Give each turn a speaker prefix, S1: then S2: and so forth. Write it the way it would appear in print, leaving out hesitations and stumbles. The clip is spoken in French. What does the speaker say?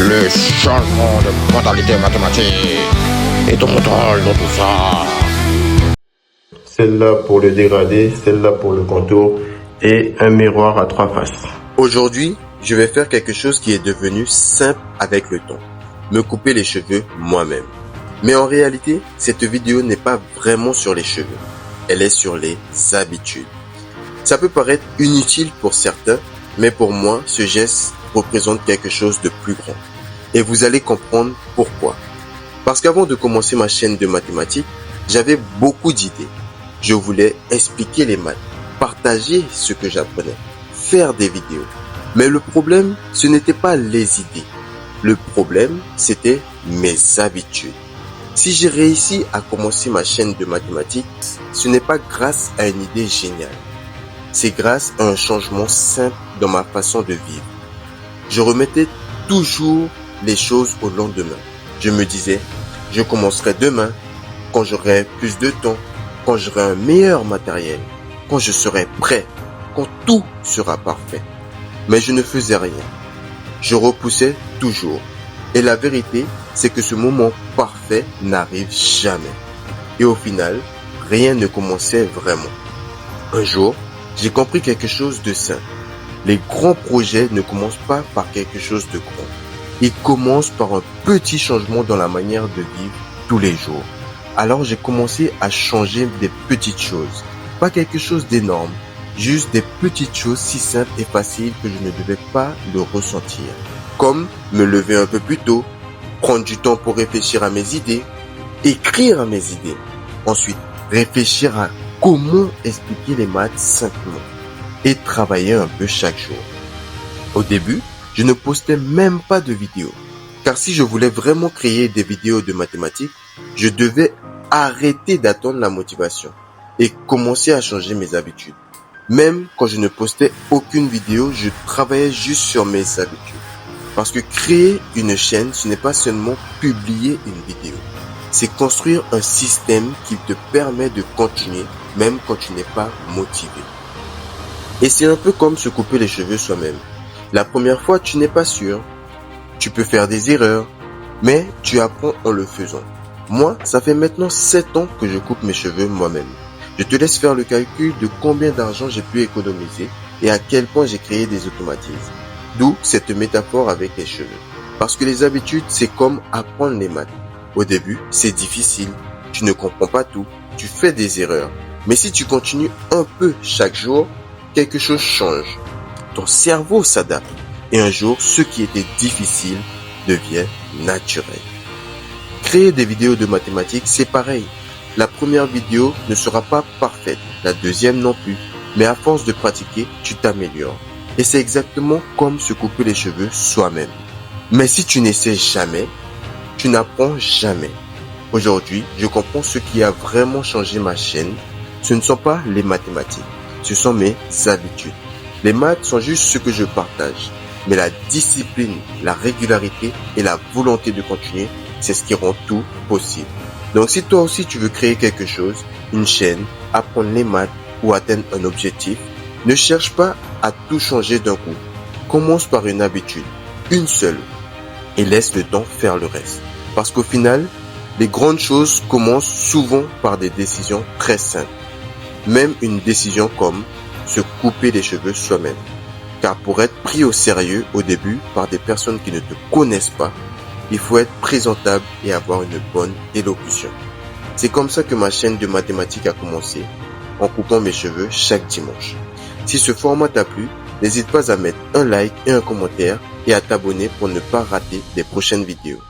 S1: le changement de mentalité mathématique et de contrôle dans tout ça.
S2: Celle-là pour le dégradé, celle-là pour le contour et un miroir à 3 faces.
S3: Aujourd'hui, je vais faire quelque chose qui est devenu simple avec le temps. Me couper les cheveux moi-même. Mais en réalité, cette vidéo n'est pas vraiment sur les cheveux. Elle est sur les habitudes. Ça peut paraître inutile pour certains, mais pour moi, ce geste représente quelque chose de plus grand. Et vous allez comprendre pourquoi. Parce qu'avant de commencer ma chaîne de mathématiques, j'avais beaucoup d'idées. Je voulais expliquer les maths, partager ce que j'apprenais, faire des vidéos. Mais le problème, ce n'était pas les idées. Le problème, c'était mes habitudes. Si j'ai réussi à commencer ma chaîne de mathématiques, ce n'est pas grâce à une idée géniale. C'est grâce à un changement simple dans ma façon de vivre. Je remettais toujours les choses au lendemain. Je me disais, je commencerai demain, quand j'aurai plus de temps, quand j'aurai un meilleur matériel, quand je serai prêt, quand tout sera parfait. Mais je ne faisais rien. Je repoussais toujours. Et la vérité, c'est que ce moment parfait n'arrive jamais. Et au final, rien ne commençait vraiment. Un jour, j'ai compris quelque chose de simple. Les grands projets ne commencent pas par quelque chose de grand. Ils commencent par un petit changement dans la manière de vivre tous les jours. Alors j'ai commencé à changer des petites choses. Pas quelque chose d'énorme, juste des petites choses si simples et faciles que je ne devais pas le ressentir. Comme me lever un peu plus tôt, prendre du temps pour réfléchir à mes idées, écrire à mes idées. Ensuite, réfléchir à comment expliquer les maths simplement et travailler un peu chaque jour. Au début, je ne postais même pas de vidéos. Car si je voulais vraiment créer des vidéos de mathématiques, je devais arrêter d'attendre la motivation et commencer à changer mes habitudes. Même quand je ne postais aucune vidéo, je travaillais juste sur mes habitudes. Parce que créer une chaîne, ce n'est pas seulement publier une vidéo. C'est construire un système qui te permet de continuer même quand tu n'es pas motivé. Et c'est un peu comme se couper les cheveux soi-même. La première fois, tu n'es pas sûr. Tu peux faire des erreurs, mais tu apprends en le faisant. Moi, ça fait maintenant 7 ans que je coupe mes cheveux moi-même. Je te laisse faire le calcul de combien d'argent j'ai pu économiser et à quel point j'ai créé des automatismes. D'où cette métaphore avec les cheveux. Parce que les habitudes, c'est comme apprendre les maths. Au début, c'est difficile. Tu ne comprends pas tout. Tu fais des erreurs. Mais si tu continues un peu chaque jour, quelque chose change. Ton cerveau s'adapte. Et un jour, ce qui était difficile devient naturel. Créer des vidéos de mathématiques, c'est pareil. La première vidéo ne sera pas parfaite, la deuxième non plus. Mais à force de pratiquer, tu t'améliores. Et c'est exactement comme se couper les cheveux soi-même. Mais si tu n'essaies jamais, tu n'apprends jamais. Aujourd'hui, je comprends ce qui a vraiment changé ma chaîne. Ce ne sont pas les mathématiques, ce sont mes habitudes. Les maths sont juste ce que je partage. Mais la discipline, la régularité et la volonté de continuer, c'est ce qui rend tout possible. Donc si toi aussi tu veux créer quelque chose, une chaîne, apprendre les maths ou atteindre un objectif, ne cherche pas à tout changer d'un coup. Commence par une habitude, une seule, et laisse le temps faire le reste. Parce qu'au final, les grandes choses commencent souvent par des décisions très simples. Même une décision comme se couper les cheveux soi-même. Car pour être pris au sérieux au début par des personnes qui ne te connaissent pas, il faut être présentable et avoir une bonne élocution. C'est comme ça que ma chaîne de mathématiques a commencé, en coupant mes cheveux chaque dimanche. Si ce format t'a plu, n'hésite pas à mettre un like et un commentaire et à t'abonner pour ne pas rater les prochaines vidéos.